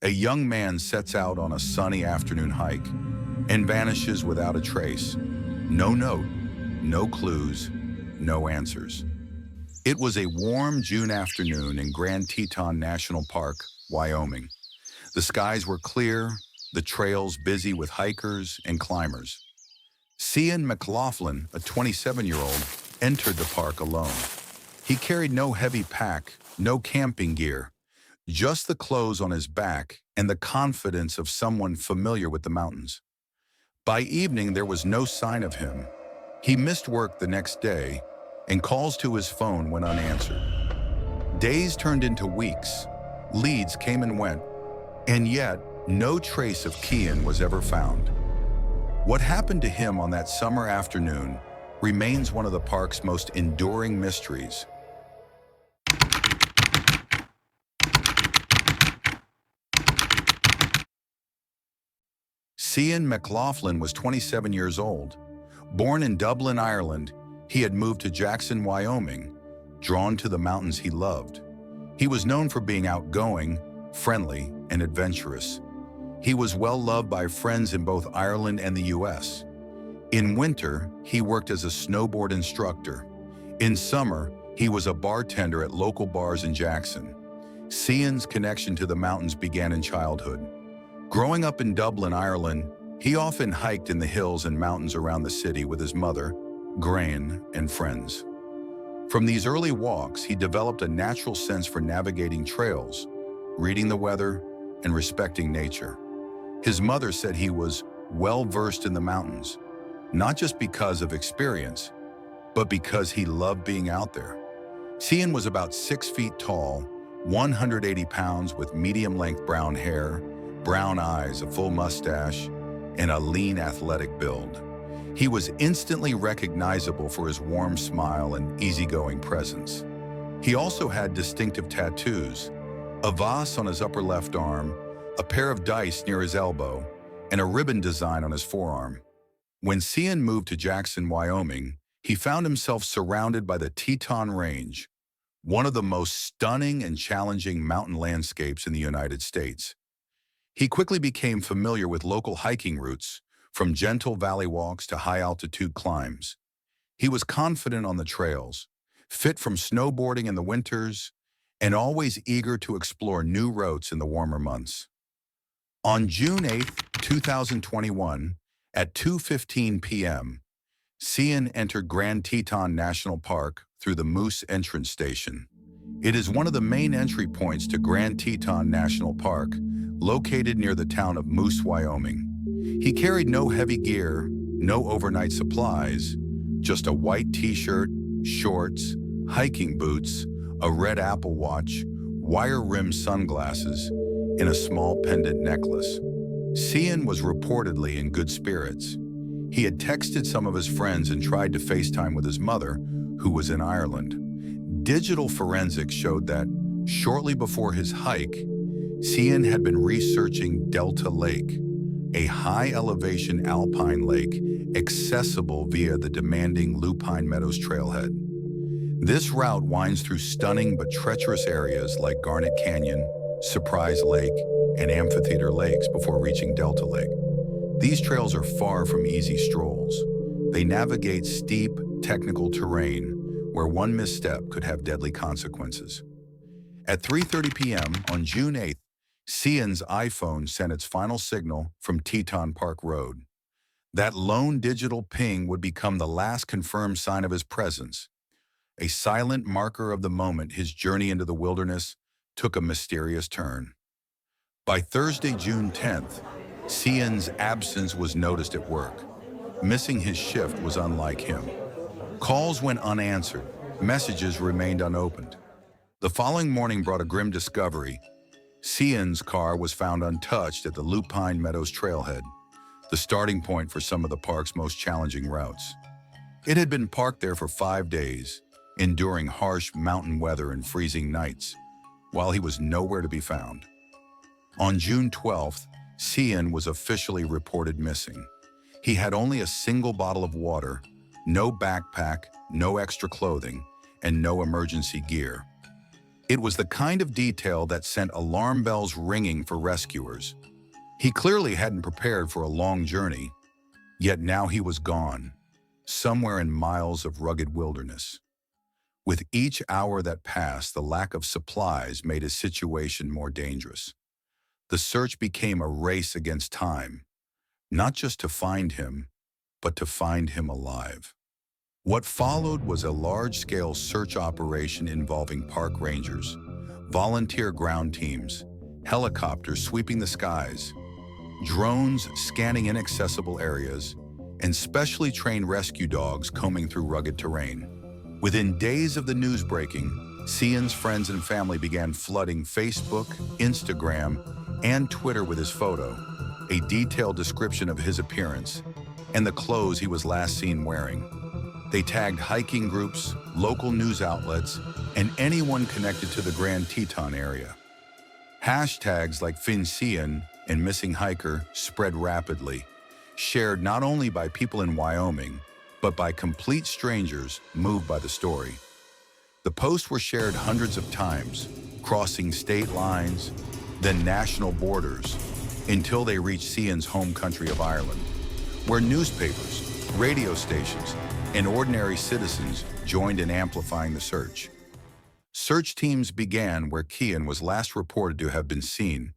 A young man sets out on a sunny afternoon hike and vanishes without a trace. No note, no clues, no answers. It was a warm June afternoon in Grand Teton National Park, Wyoming. The skies were clear, the trails busy with hikers and climbers. Cian McLaughlin, a 27-year-old, entered the park alone. He carried no heavy pack, no camping gear, just the clothes on his back and the confidence of someone familiar with the mountains. By evening, there was no sign of him. He missed work the next day, and calls to his phone went unanswered. Days turned into weeks. Leads came and went, and yet no trace of Cian was ever found. What happened to him on that summer afternoon remains one of the park's most enduring mysteries. Cian McLaughlin was 27 years old. Born in Dublin, Ireland, he had moved to Jackson, Wyoming, drawn to the mountains he loved. He was known for being outgoing, friendly, and adventurous. He was well loved by friends in both Ireland and the US. In winter, he worked as a snowboard instructor. In summer, he was a bartender at local bars in Jackson. Cian's connection to the mountains began in childhood. Growing up in Dublin, Ireland, he often hiked in the hills and mountains around the city with his mother, Gran, and friends. From these early walks, he developed a natural sense for navigating trails, reading the weather, and respecting nature. His mother said he was well-versed in the mountains, not just because of experience, but because he loved being out there. Cian was about 6 feet tall, 180 pounds with medium-length brown hair, brown eyes, a full mustache, and a lean, athletic build. He was instantly recognizable for his warm smile and easygoing presence. He also had distinctive tattoos, a vase on his upper left arm, a pair of dice near his elbow, and a ribbon design on his forearm. When Cian moved to Jackson, Wyoming, he found himself surrounded by the Teton Range, one of the most stunning and challenging mountain landscapes in the United States. He quickly became familiar with local hiking routes, from gentle valley walks to high-altitude climbs. He was confident on the trails, fit from snowboarding in the winters, and always eager to explore new routes in the warmer months. On June 8, 2021, at 2:15 p.m., Cian entered Grand Teton National Park through the Moose Entrance Station. It is one of the main entry points to Grand Teton National Park, located near the town of Moose, Wyoming. He carried no heavy gear, no overnight supplies, just a white t-shirt, shorts, hiking boots, a red Apple Watch, wire-rimmed sunglasses, and a small pendant necklace. Cian was reportedly in good spirits. He had texted some of his friends and tried to FaceTime with his mother, who was in Ireland. Digital forensics showed that, shortly before his hike, Cian had been researching Delta Lake, a high-elevation alpine lake accessible via the demanding Lupine Meadows trailhead. This route winds through stunning but treacherous areas like Garnet Canyon, Surprise Lake, and Amphitheater Lakes before reaching Delta Lake. These trails are far from easy strolls. They navigate steep, technical terrain where one misstep could have deadly consequences. At 3:30 p.m. on June 8th, Cian's iPhone sent its final signal from Teton Park Road. That lone digital ping would become the last confirmed sign of his presence, a silent marker of the moment his journey into the wilderness took a mysterious turn. By Thursday, June 10th, Cian's absence was noticed at work. Missing his shift was unlike him. Calls went unanswered, messages remained unopened. The following morning brought a grim discovery. Cian's car was found untouched at the Lupine Meadows trailhead, the starting point for some of the park's most challenging routes. It had been parked there for 5 days, enduring harsh mountain weather and freezing nights, while he was nowhere to be found. On June 12th, Cian was officially reported missing. He had only a single bottle of water, no backpack, no extra clothing, and no emergency gear. It was the kind of detail that sent alarm bells ringing for rescuers. He clearly hadn't prepared for a long journey, yet now he was gone, somewhere in miles of rugged wilderness. With each hour that passed, the lack of supplies made his situation more dangerous. The search became a race against time, not just to find him, but to find him alive. What followed was a large-scale search operation involving park rangers, volunteer ground teams, helicopters sweeping the skies, drones scanning inaccessible areas, and specially trained rescue dogs combing through rugged terrain. Within days of the news breaking, Cian's friends and family began flooding Facebook, Instagram, and Twitter with his photo, a detailed description of his appearance, and the clothes he was last seen wearing. They tagged hiking groups, local news outlets, and anyone connected to the Grand Teton area. Hashtags like FinCian and Missing Hiker spread rapidly, shared not only by people in Wyoming, but by complete strangers moved by the story. The posts were shared hundreds of times, crossing state lines, then national borders, until they reached Cian's home country of Ireland, where newspapers, radio stations, and ordinary citizens joined in amplifying the search. Search teams began where Cian was last reported to have been seen,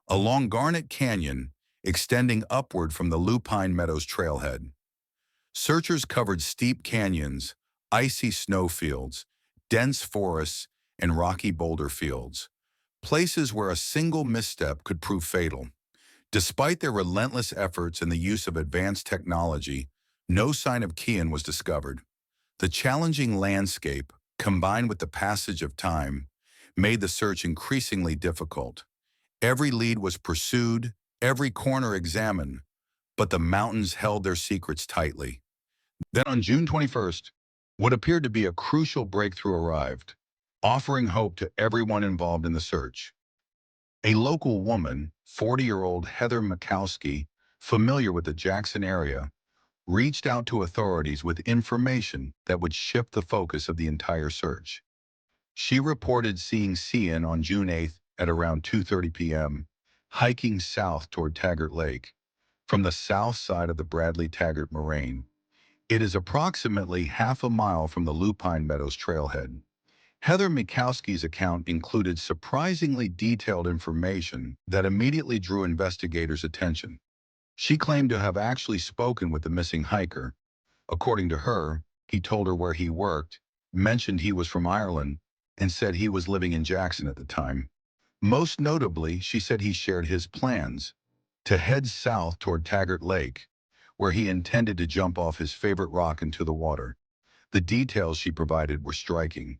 along Garnet Canyon, extending upward from the Lupine Meadows trailhead. Searchers covered steep canyons, icy snowfields, dense forests, and rocky boulder fields, places where a single misstep could prove fatal. Despite their relentless efforts and the use of advanced technology, no sign of Cian was discovered. The challenging landscape, combined with the passage of time, made the search increasingly difficult. Every lead was pursued, every corner examined, but the mountains held their secrets tightly. Then on June 21st, what appeared to be a crucial breakthrough arrived, offering hope to everyone involved in the search. A local woman, 40-year-old Heather Mikowski, familiar with the Jackson area, reached out to authorities with information that would shift the focus of the entire search. She reported seeing Cian on June 8th at around 2:30 p.m., hiking south toward Taggart Lake, from the south side of the Bradley Taggart Moraine. It is approximately half a mile from the Lupine Meadows trailhead. Heather Mikowski's account included surprisingly detailed information that immediately drew investigators' attention. She claimed to have actually spoken with the missing hiker. According to her, he told her where he worked, mentioned he was from Ireland, and said he was living in Jackson at the time. Most notably, she said he shared his plans to head south toward Taggart Lake, where he intended to jump off his favorite rock into the water. The details she provided were striking.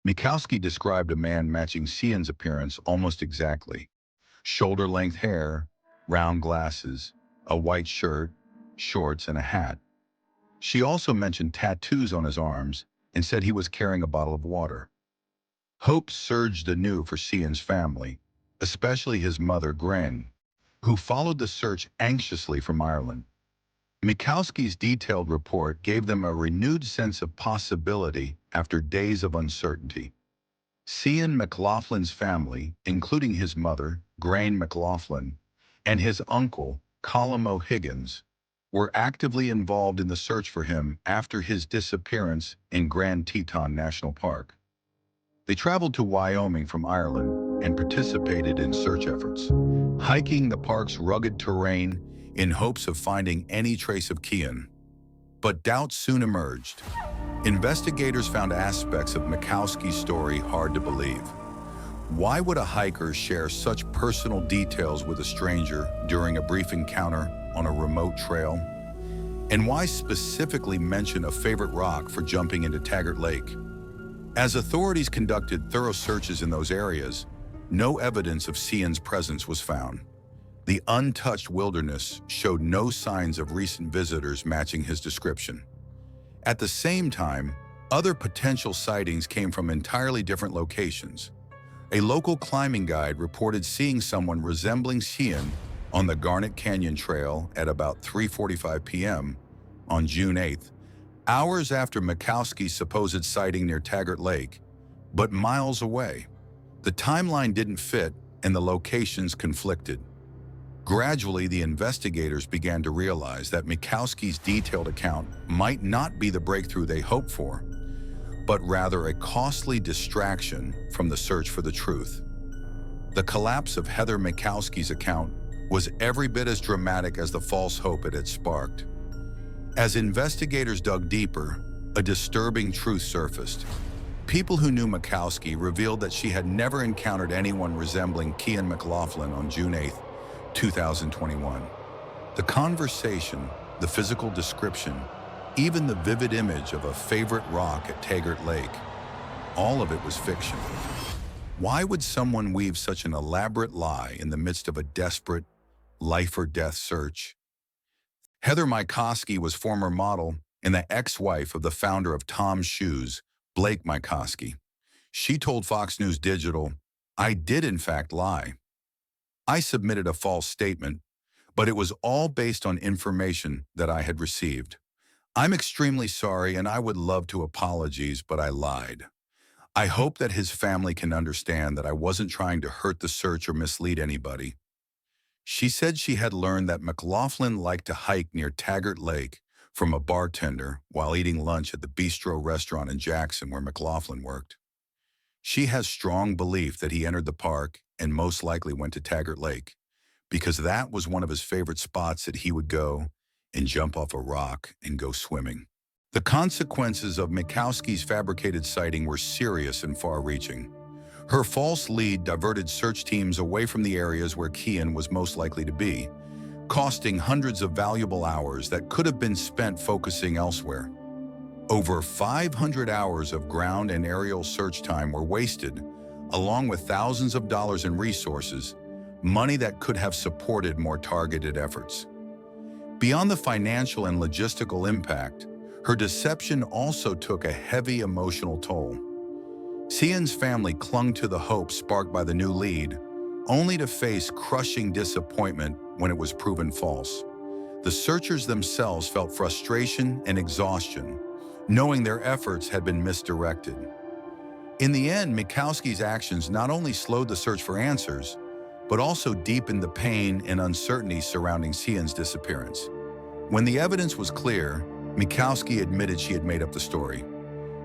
Mikowski described a man matching Cian's appearance almost exactly. Shoulder-length hair, round glasses, a white shirt, shorts, and a hat. She also mentioned tattoos on his arms and said he was carrying a bottle of water. Hope surged anew for Cian's family, especially his mother, Gren, who followed the search anxiously from Ireland. Mikowski's detailed report gave them a renewed sense of possibility after days of uncertainty. Cian McLaughlin's family, including his mother, Gran McLaughlin, and his uncle, Colum O'Higgins, were actively involved in the search for him after his disappearance in Grand Teton National Park. They traveled to Wyoming from Ireland and participated in search efforts, hiking the park's rugged terrain in hopes of finding any trace of Cian. But doubts soon emerged. Investigators found aspects of Mikowski's story hard to believe. Why would a hiker share such personal details with a stranger during a brief encounter on a remote trail? And why specifically mention a favorite rock for jumping into Taggart Lake? As authorities conducted thorough searches in those areas, no evidence of Cian's presence was found. The untouched wilderness showed no signs of recent visitors matching his description. At the same time, other potential sightings came from entirely different locations. A local climbing guide reported seeing someone resembling Cian on the Garnet Canyon Trail at about 3:45 p.m. on June 8th. Hours after Mikowski's supposed sighting near Taggart Lake, but miles away. The timeline didn't fit and the locations conflicted. Gradually, the investigators began to realize that Mikowski's detailed account might not be the breakthrough they hoped for, but rather a costly distraction from the search for the truth. The collapse of Heather Mikowski's account was every bit as dramatic as the false hope it had sparked. As investigators dug deeper, a disturbing truth surfaced. People who knew Mikowski revealed that she had never encountered anyone resembling Cian McLaughlin on June 8, 2021. The conversation, the physical description, even the vivid image of a favorite rock at Taggart Lake, all of it was fiction. Why would someone weave such an elaborate lie in the midst of a desperate, life-or-death search? Heather Mikowski was former model and the ex-wife of the founder of Tom's Shoes, Blake Mikowski. She told Fox News Digital, "I did in fact lie. I submitted a false statement, but it was all based on information that I had received. I'm extremely sorry and I would love to apologize, but I lied. I hope that his family can understand that I wasn't trying to hurt the search or mislead anybody." She said she had learned that McLaughlin liked to hike near Taggart Lake from a bartender while eating lunch at the Bistro restaurant in Jackson where McLaughlin worked. She has strong belief that he entered the park and most likely went to Taggart Lake because that was one of his favorite spots that he would go and jump off a rock and go swimming. The consequences of Mikowski's fabricated sighting were serious and far-reaching. Her false lead diverted search teams away from the areas where Cian was most likely to be, costing hundreds of valuable hours that could have been spent focusing elsewhere. Over 500 hours of ground and aerial search time were wasted, along with thousands of dollars in resources, money that could have supported more targeted efforts. Beyond the financial and logistical impact, her deception also took a heavy emotional toll. Cian's family clung to the hope sparked by the new lead, only to face crushing disappointment when it was proven false. The searchers themselves felt frustration and exhaustion, knowing their efforts had been misdirected. In the end, Mikowski's actions not only slowed the search for answers, but also deepened the pain and uncertainty surrounding Cian's disappearance. When the evidence was clear, Mikowski admitted she had made up the story.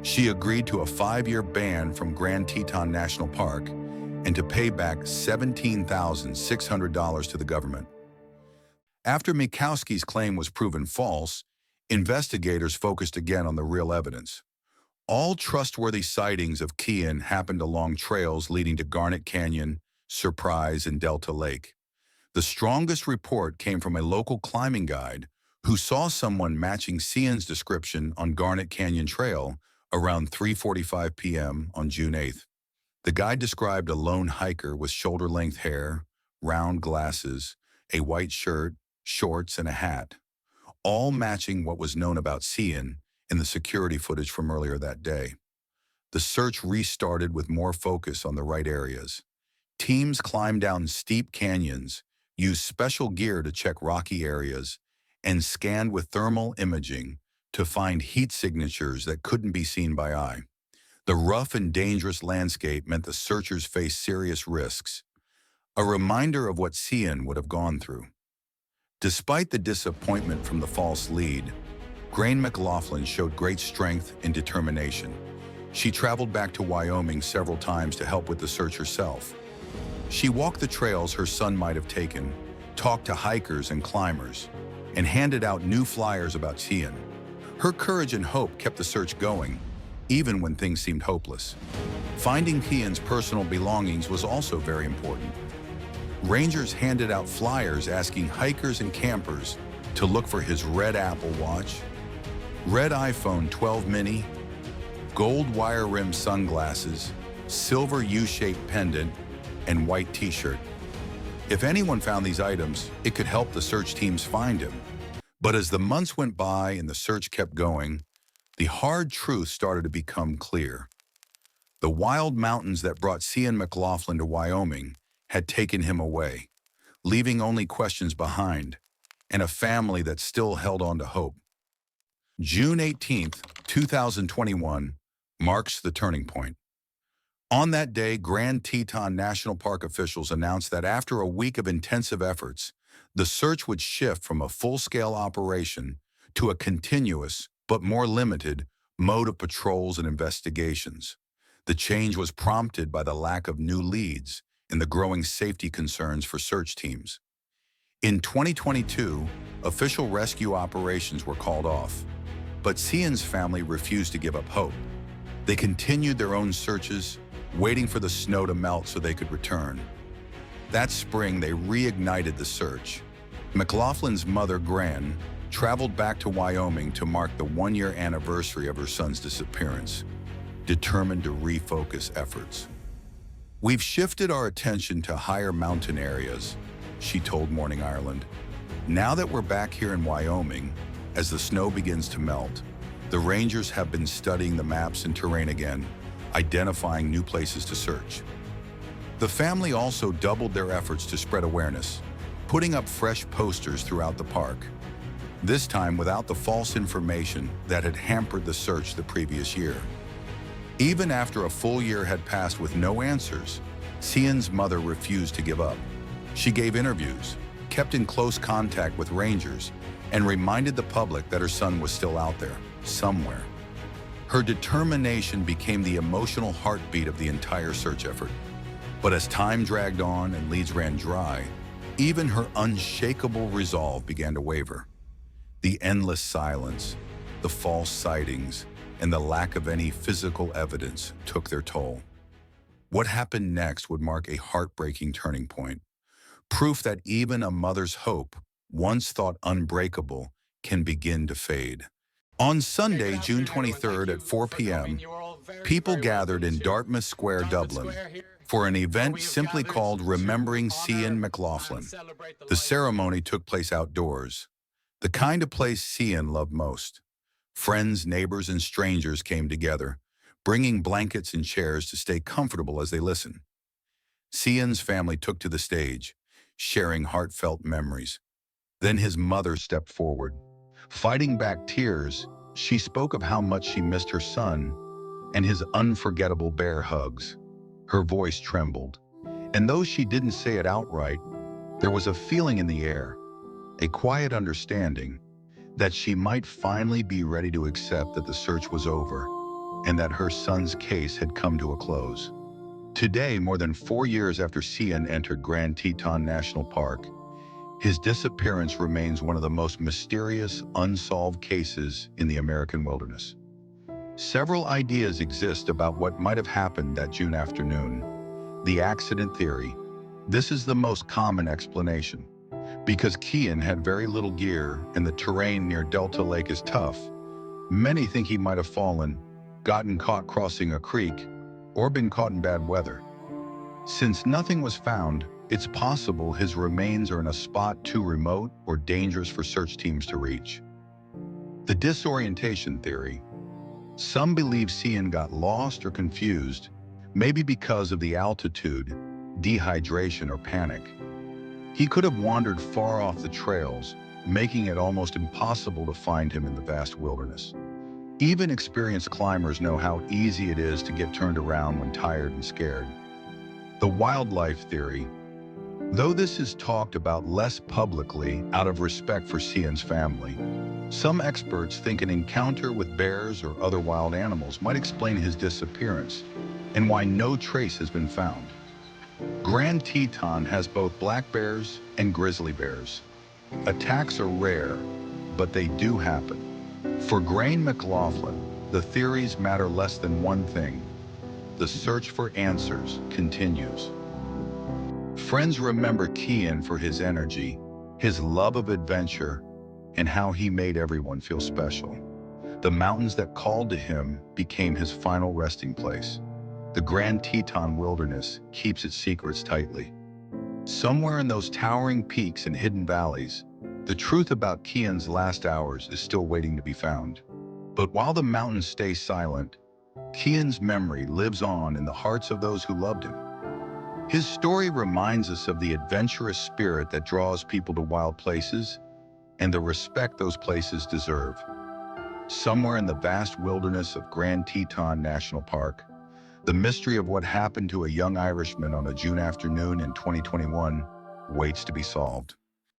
She agreed to a 5-year ban from Grand Teton National Park and to pay back $17,600 to the government. After Mikowski's claim was proven false, investigators focused again on the real evidence. All trustworthy sightings of Cian happened along trails leading to Garnet Canyon, Surprise, and Delta Lake. The strongest report came from a local climbing guide who saw someone matching Cian's description on Garnet Canyon Trail around 3:45 p.m. on June 8th. The guide described a lone hiker with shoulder-length hair, round glasses, a white shirt, shorts, and a hat, all matching what was known about Cian in the security footage from earlier that day. The search restarted with more focus on the right areas. Teams climbed down steep canyons, used special gear to check rocky areas, and scanned with thermal imaging to find heat signatures that couldn't be seen by eye. The rough and dangerous landscape meant the searchers faced serious risks, a reminder of what Cian would have gone through. Despite the disappointment from the false lead, Grand McLaughlin showed great strength and determination. She traveled back to Wyoming several times to help with the search herself. She walked the trails her son might have taken, talked to hikers and climbers, and handed out new flyers about Cian. Her courage and hope kept the search going, even when things seemed hopeless. Finding Cian's personal belongings was also very important. Rangers handed out flyers asking hikers and campers to look for his red Apple Watch, red iPhone 12 mini, gold wire-rimmed sunglasses, silver U-shaped pendant, and white t-shirt. If anyone found these items, it could help the search teams find him. But as the months went by and the search kept going, the hard truth started to become clear. The wild mountains that brought Cian McLaughlin to Wyoming had taken him away, leaving only questions behind, and a family that still held on to hope. June 18th, 2021 marks the turning point. On that day, Grand Teton National Park officials announced that after a week of intensive efforts, the search would shift from a full-scale operation to a continuous, but more limited, mode of patrols and investigations. The change was prompted by the lack of new leads and the growing safety concerns for search teams. In 2022, official rescue operations were called off, but Cian's family refused to give up hope. They continued their own searches, waiting for the snow to melt so they could return. That spring, they reignited the search. McLaughlin's mother, Gran, traveled back to Wyoming to mark the one-year anniversary of her son's disappearance, determined to refocus efforts. "We've shifted our attention to higher mountain areas," she told Morning Ireland. "Now that we're back here in Wyoming, as the snow begins to melt, the rangers have been studying the maps and terrain again, identifying new places to search." The family also doubled their efforts to spread awareness, putting up fresh posters throughout the park, this time without the false information that had hampered the search the previous year. Even after a full year had passed with no answers, Cian's mother refused to give up. She gave interviews, kept in close contact with rangers, and reminded the public that her son was still out there, somewhere. Her determination became the emotional heartbeat of the entire search effort. But as time dragged on and leads ran dry, even her unshakable resolve began to waver. The endless silence, the false sightings, and the lack of any physical evidence took their toll. What happened next would mark a heartbreaking turning point, proof that even a mother's hope, once thought unbreakable, can begin to fade. On Sunday, June 23rd at 4 p.m., people gathered in Dartmouth Square, Dublin, for an event simply called Remembering Cian McLaughlin. The ceremony took place outdoors, the kind of place Cian loved most. Friends, neighbors, and strangers came together, bringing blankets and chairs to stay comfortable as they listened. Cian's family took to the stage, sharing heartfelt memories. Then his mother stepped forward. Fighting back tears, she spoke of how much she missed her son and his unforgettable bear hugs. Her voice trembled, and though she didn't say it outright, there was a feeling in the air, a quiet understanding that she might finally be ready to accept that the search was over and that her son's case had come to a close. Today, more than 4 years after Cian entered Grand Teton National Park, his disappearance remains one of the most mysterious, unsolved cases in the American wilderness. Several ideas exist about what might have happened that June afternoon. The accident theory. This is the most common explanation. Because Cian had very little gear and the terrain near Delta Lake is tough, many think he might have fallen, gotten caught crossing a creek, or been caught in bad weather. Since nothing was found, it's possible his remains are in a spot too remote or dangerous for search teams to reach. The disorientation theory. Some believe Cian got lost or confused, maybe because of the altitude, dehydration, or panic. He could have wandered far off the trails, making it almost impossible to find him in the vast wilderness. Even experienced climbers know how easy it is to get turned around when tired and scared. The wildlife theory. Though this is talked about less publicly out of respect for Cian's family, some experts think an encounter with bears or other wild animals might explain his disappearance and why no trace has been found. Grand Teton has both black bears and grizzly bears. Attacks are rare, but they do happen. For Cian McLaughlin, the theories matter less than one thing: the search for answers continues. Friends remember Cian for his energy, his love of adventure, and how he made everyone feel special. The mountains that called to him became his final resting place. The Grand Teton wilderness keeps its secrets tightly. Somewhere in those towering peaks and hidden valleys, the truth about Cian's last hours is still waiting to be found. But while the mountains stay silent, Cian's memory lives on in the hearts of those who loved him. His story reminds us of the adventurous spirit that draws people to wild places and the respect those places deserve. Somewhere in the vast wilderness of Grand Teton National Park, The mystery of what happened to a young Irishman on a June afternoon in 2021 waits to be solved.